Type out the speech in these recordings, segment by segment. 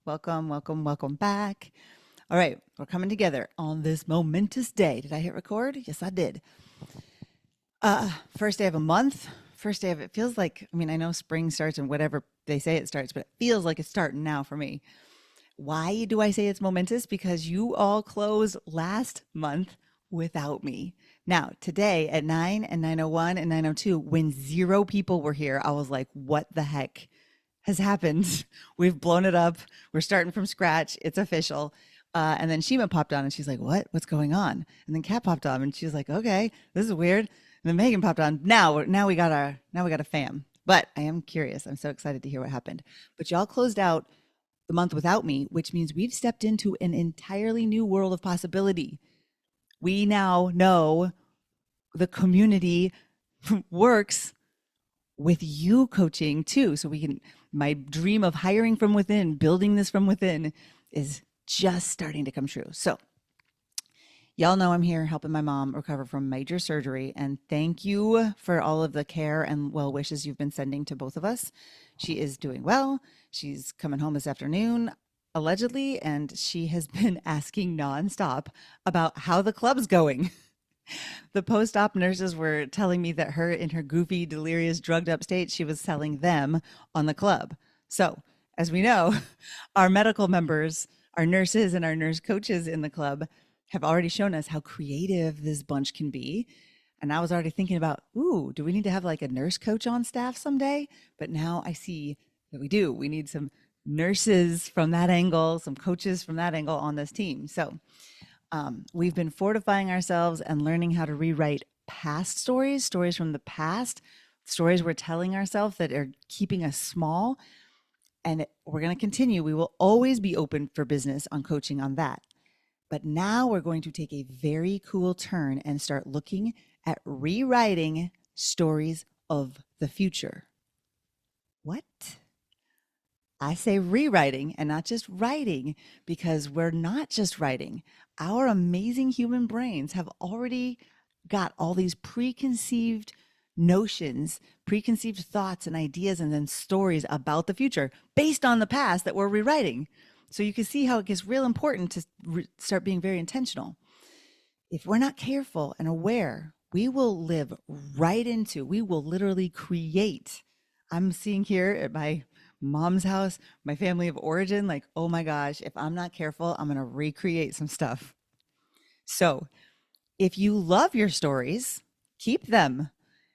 Welcome, welcome, welcome back. All right, we're coming together on this momentous day. Did I hit record? Yes, I did. First day of a month. First day of it feels like, I know spring starts and whatever they say it starts, but it feels like it's starting now for me. Why do I say it's momentous? Because you all closed last month without me. Now, today at 9 and 9:01 and 9:02, when zero people were here, I was like, what the heck has happened? We've blown it up. We're starting from scratch. It's official. And then Shima popped on and she's like, what? What's going on? And then Kat popped on and she was like, okay, this is weird. And then Megan popped on. Now we got a fam. But I am curious. I'm so excited to hear what happened. But y'all closed out the month without me, which means we've stepped into an entirely new world of possibility. We now know the community works with you coaching too. So we can, my dream of hiring from within, building this from within is just starting to come true. So y'all know I'm here helping my mom recover from major surgery. And thank you for all of the care and well wishes you've been sending to both of us. She is doing well. She's coming home this afternoon, allegedly, and she has been asking nonstop about how the club's going. The post-op nurses were telling me that her, in her goofy, delirious, drugged up state, she was telling them on the club. So, as we know, our medical members, our nurses and our nurse coaches in the club have already shown us how creative this bunch can be. And I was already thinking about, ooh, do we need to have like a nurse coach on staff someday? But now I see that we do. We need some nurses from that angle, some coaches from that angle on this team. So we've been fortifying ourselves and learning how to rewrite past stories, stories from the past, stories we're telling ourselves that are keeping us small. And we're going to continue. We will always be open for business on coaching on that. But now we're going to take a very cool turn and start looking at rewriting stories of the future. What? I say rewriting and not just writing, because we're not just writing. Our amazing human brains have already got all these preconceived notions, preconceived thoughts and ideas, and then stories about the future based on the past that we're rewriting. So you can see how it gets real important to start being very intentional. If we're not careful and aware, we will live right into, we will literally create. I'm seeing here at my mom's house, my family of origin, like, oh my gosh, if I'm not careful, I'm going to recreate some stuff. So if you love your stories, keep them.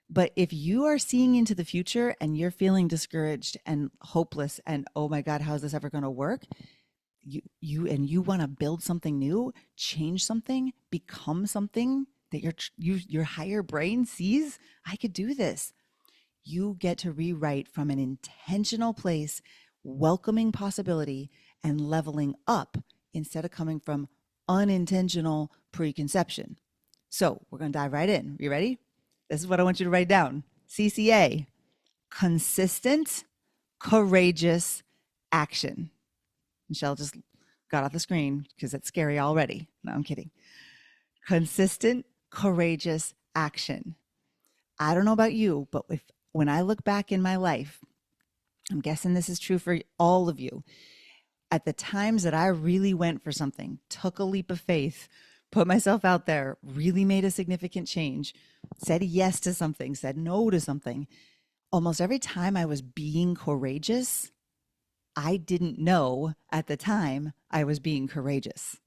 But if you are seeing into the future and you're feeling discouraged and hopeless and, oh my God, how is this ever going to work? You want to build something new, change something, become something that your higher brain sees, I could do this. You get to rewrite from an intentional place, welcoming possibility and leveling up instead of coming from unintentional preconception. So we're going to dive right in. You ready? This is what I want you to write down. CCA, consistent, courageous action. Michelle just got off the screen because it's scary already. No, I'm kidding. Consistent, courageous action. I don't know about you, but when I look back in my life, I'm guessing this is true for all of you. At the times that I really went for something, took a leap of faith, put myself out there, really made a significant change, said yes to something, said no to something, almost every time I was being courageous, I didn't know at the time I was being courageous.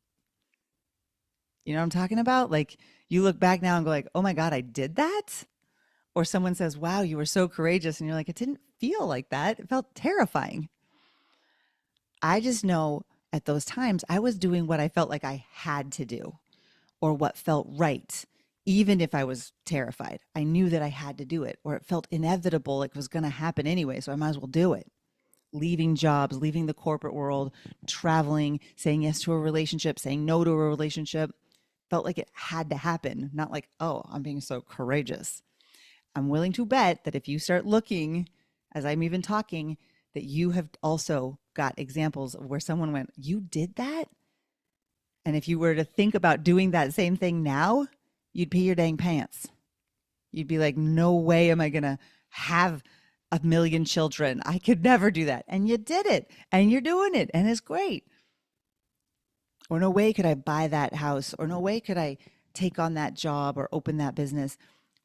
You know what I'm talking about? Like, you look back now and go like, oh my God, I did that? Or someone says, wow, you were so courageous. And you're like, it didn't feel like that. It felt terrifying. I just know at those times I was doing what I felt like I had to do or what felt right, even if I was terrified. I knew that I had to do it, or it felt inevitable, like it was going to happen anyway. So I might as well do it. Leaving jobs, leaving the corporate world, traveling, saying yes to a relationship, saying no to a relationship, felt like it had to happen, not like, oh, I'm being so courageous. I'm willing to bet that if you start looking, as I'm even talking, that you have also got examples of where someone went, you did that? And if you were to think about doing that same thing now, you'd pee your dang pants. You'd be like, no way am I going to have a million children. I could never do that. And you did it, and you're doing it, and it's great. Or no way could I buy that house, or no way could I take on that job or open that business.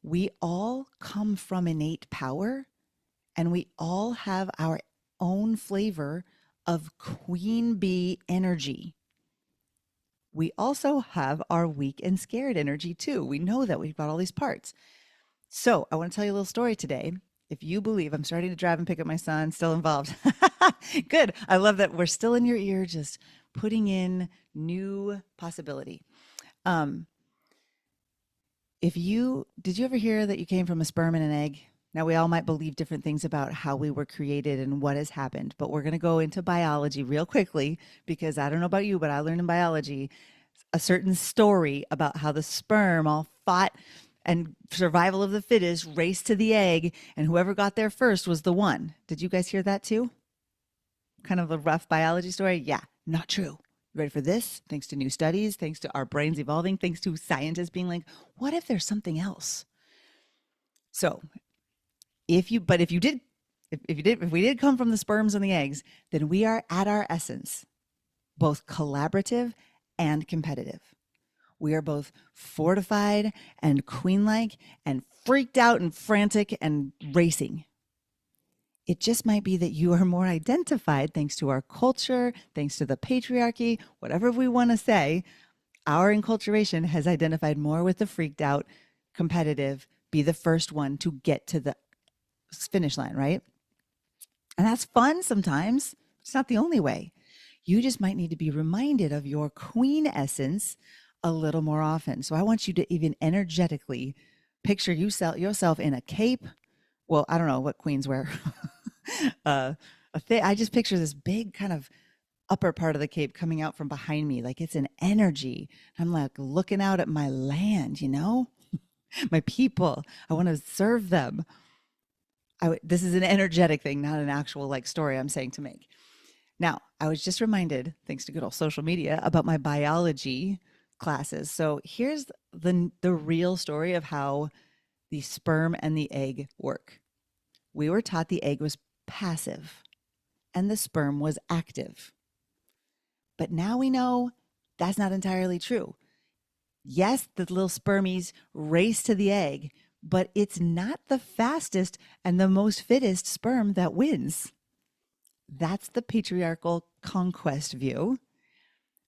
We all come from innate power, and we all have our own flavor of queen bee energy. We also have our weak and scared energy too. We know that we've got all these parts. So I want to tell you a little story today. If you believe, I'm starting to drive and pick up my son, still involved. Good. I love that we're still in your ear, just putting in new possibility. Um, if you did you ever hear that you came from a sperm and an egg? Now we all might believe different things about how we were created and what has happened, but we're going to go into biology real quickly because I don't know about you, but I learned in biology a certain story about how the sperm all fought and survival of the fittest raced to the egg, and whoever got there first was the one. Did you guys hear that too? Kind of a rough biology story? Yeah, not true. You ready for this? Thanks to new studies, thanks to our brains evolving, thanks to scientists being like, what if there's something else? So if we did come from the sperms and the eggs, then we are at our essence, both collaborative and competitive. We are both fortified and queen-like and freaked out and frantic and racing. It just might be that you are more identified thanks to our culture, thanks to the patriarchy, whatever we want to say. Our enculturation has identified more with the freaked out, competitive, be the first one to get to the finish line, right? And that's fun sometimes. It's not the only way. You just might need to be reminded of your queen essence a little more often. So I want you to even energetically picture yourself in a cape. Well, I don't know what queens wear. I just picture this big kind of upper part of the cape coming out from behind me, like it's an energy. I'm like looking out at my land, my people. I want to serve them. This is an energetic thing, not an actual like story I'm saying to make. Now, I was just reminded, thanks to good old social media, about my biology classes. So here's the real story of how the sperm and the egg work. We were taught the egg was passive and the sperm was active. But now we know that's not entirely true. Yes, the little spermies race to the egg, but it's not the fastest and the most fittest sperm that wins. That's the patriarchal conquest view.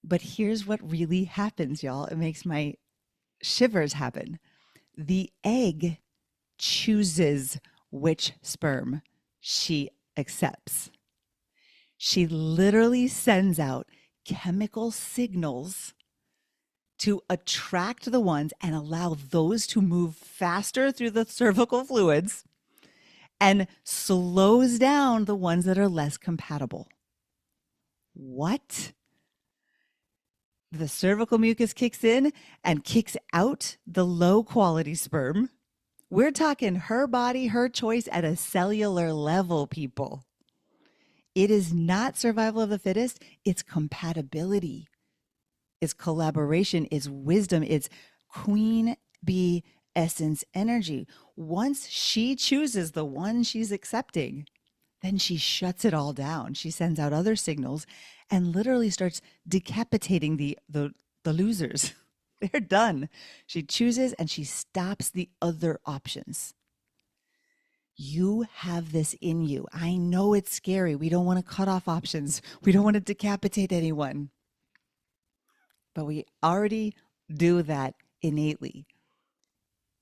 But here's what really happens, y'all. It makes my shivers happen. The egg chooses which sperm she accepts. She literally sends out chemical signals to attract the ones and allow those to move faster through the cervical fluids and slows down the ones that are less compatible. What? The cervical mucus kicks in and kicks out the low quality sperm. We're talking her body, her choice at a cellular level, people. It is not survival of the fittest, it's compatibility. It's collaboration, it's wisdom, it's queen bee essence energy. Once she chooses the one she's accepting, then she shuts it all down. She sends out other signals and literally starts decapitating the losers. They're done. She chooses and she stops the other options. You have this in you. I know it's scary. We don't want to cut off options. We don't want to decapitate anyone. But we already do that innately.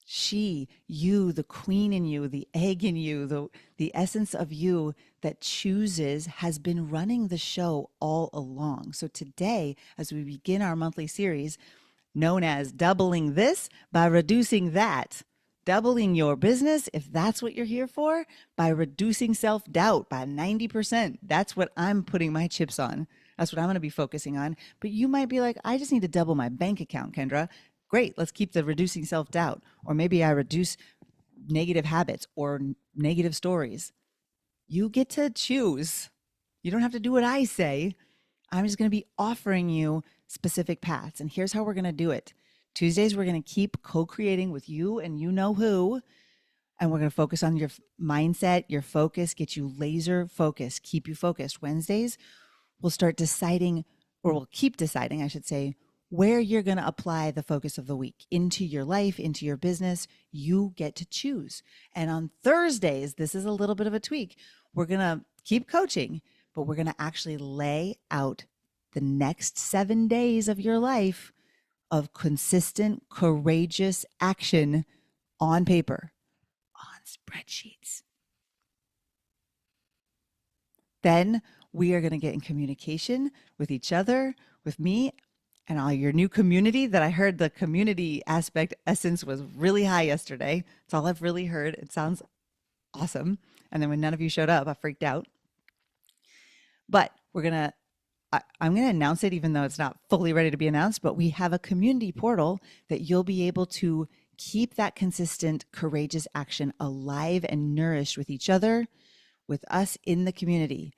She, you, the queen in you, the egg in you, the essence of you that chooses has been running the show all along. So today, as we begin our monthly series known as Doubling This by Reducing That, doubling your business, if that's what you're here for, by reducing self-doubt by 90%. That's what I'm putting my chips on. That's what I'm going to be focusing on. But you might be like, I just need to double my bank account, Kendra. Great, let's keep the reducing self-doubt. Or maybe I reduce negative habits or negative stories. You get to choose. You don't have to do what I say. I'm just going to be offering you specific paths. And here's how we're going to do it. Tuesdays, we're going to keep co-creating with you and you know who. And we're going to focus on your mindset, your focus, get you laser focused, keep you focused. Wednesdays, we'll start deciding, or we'll keep deciding, I should say, where you're going to apply the focus of the week into your life, into your business. You get to choose. And on Thursdays, this is a little bit of a tweak. We're going to keep coaching, but we're going to actually lay out the next 7 days of your life of consistent, courageous action on paper, on spreadsheets. Then we are going to get in communication with each other, with me, and all your new community that I heard the community aspect essence was really high yesterday. It's all I've really heard. It sounds awesome. And then when none of you showed up, I freaked out. But I'm going to announce it, even though it's not fully ready to be announced, but we have a community portal that you'll be able to keep that consistent, courageous action alive and nourished with each other, with us in the community.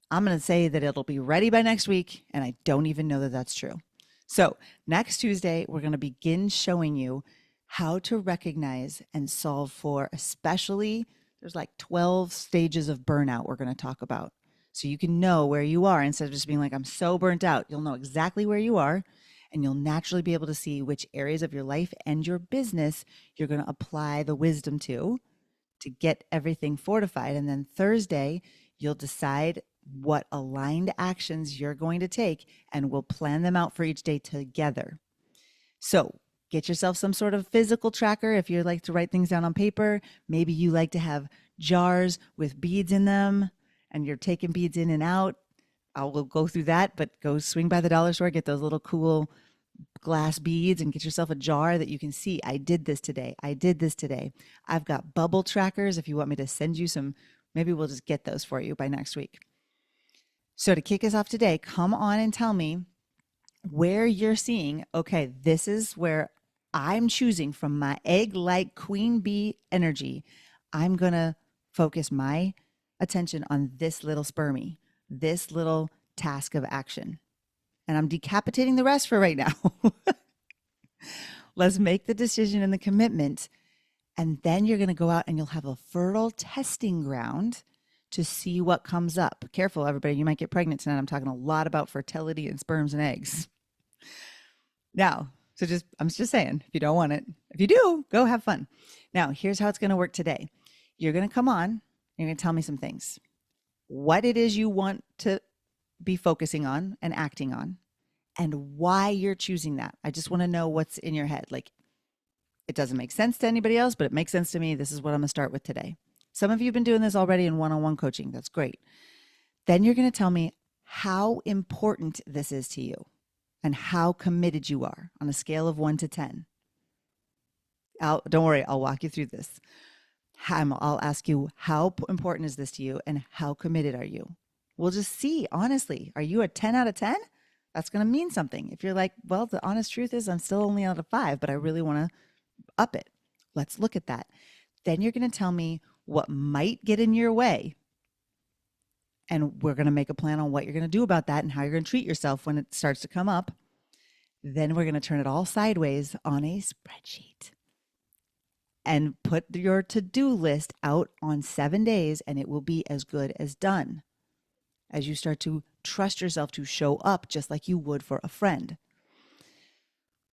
I'm going to say that it'll be ready by next week, and I don't even know that that's true. So next Tuesday, we're going to begin showing you how to recognize and solve for, especially there's like 12 stages of burnout we're going to talk about. So you can know where you are instead of just being like, I'm so burnt out. You'll know exactly where you are, and you'll naturally be able to see which areas of your life and your business you're going to apply the wisdom to get everything fortified. And then Thursday, you'll decide what aligned actions you're going to take, and we'll plan them out for each day together. So get yourself some sort of physical tracker if you like to write things down on paper. Maybe you like to have jars with beads in them and you're taking beads in and out. I will go through that, but go swing by the dollar store, get those little cool glass beads and get yourself a jar that you can see. I did this today. I did this today. I've got bubble trackers. If you want me to send you some, maybe we'll just get those for you by next week. So to kick us off today, come on and tell me where you're seeing, okay, this is where I'm choosing from my egg-like queen bee energy. I'm going to focus my attention on this little spermie, this little task of action. And I'm decapitating the rest for right now. Let's make the decision and the commitment. And then you're going to go out and you'll have a fertile testing ground to see what comes up. Careful, everybody, you might get pregnant tonight. I'm talking a lot about fertility and sperms and eggs. Now, I'm just saying, if you don't want it, if you do, go have fun. Now, here's how it's going to work today. You're going to come on, and you're going to tell me some things. What it is you want to be focusing on and acting on, and why you're choosing that. I just want to know what's in your head. Like, it doesn't make sense to anybody else, but it makes sense to me. This is what I'm going to start with today. Some of you have been doing this already in one-on-one coaching. That's great. Then you're going to tell me how important this is to you and how committed you are on a scale of 1 to 10. Don't worry, I'll walk you through this. I'll ask you, how important is this to you and how committed are you? We'll just see, honestly, are you a 10 out of 10? That's going to mean something. If you're like, well, the honest truth is I'm still only out of 5, but I really want to up it. Let's look at that. Then you're going to tell me what might get in your way. And we're going to make a plan on what you're going to do about that and how you're going to treat yourself when it starts to come up. Then we're going to turn it all sideways on a spreadsheet and put your to-do list out on 7 days, and it will be as good as done as you start to trust yourself to show up just like you would for a friend.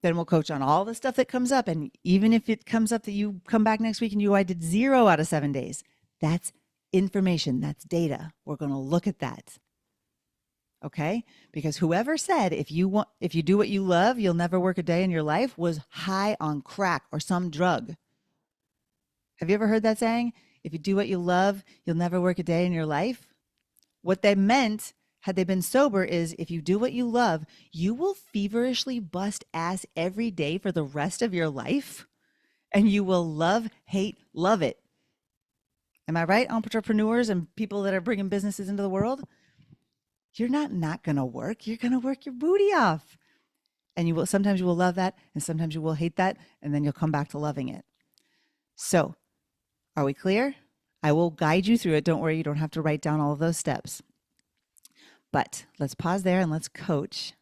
Then we'll coach on all the stuff that comes up. And even if it comes up that you come back next week and I did 0 out of 7 days, that's information, that's data. We're going to look at that. Okay? Because whoever said if you do what you love, you'll never work a day in your life was high on crack or some drug. Have you ever heard that saying? If you do what you love, you'll never work a day in your life. What they meant, had they been sober, is if you do what you love, you will feverishly bust ass every day for the rest of your life, and you will love, hate, love it. Am I right, entrepreneurs and people that are bringing businesses into the world? You're not going to work. You're going to work your booty off. And sometimes you will love that, and sometimes you will hate that, and then you'll come back to loving it. So, are we clear? I will guide you through it. Don't worry, you don't have to write down all of those steps. But let's pause there and let's coach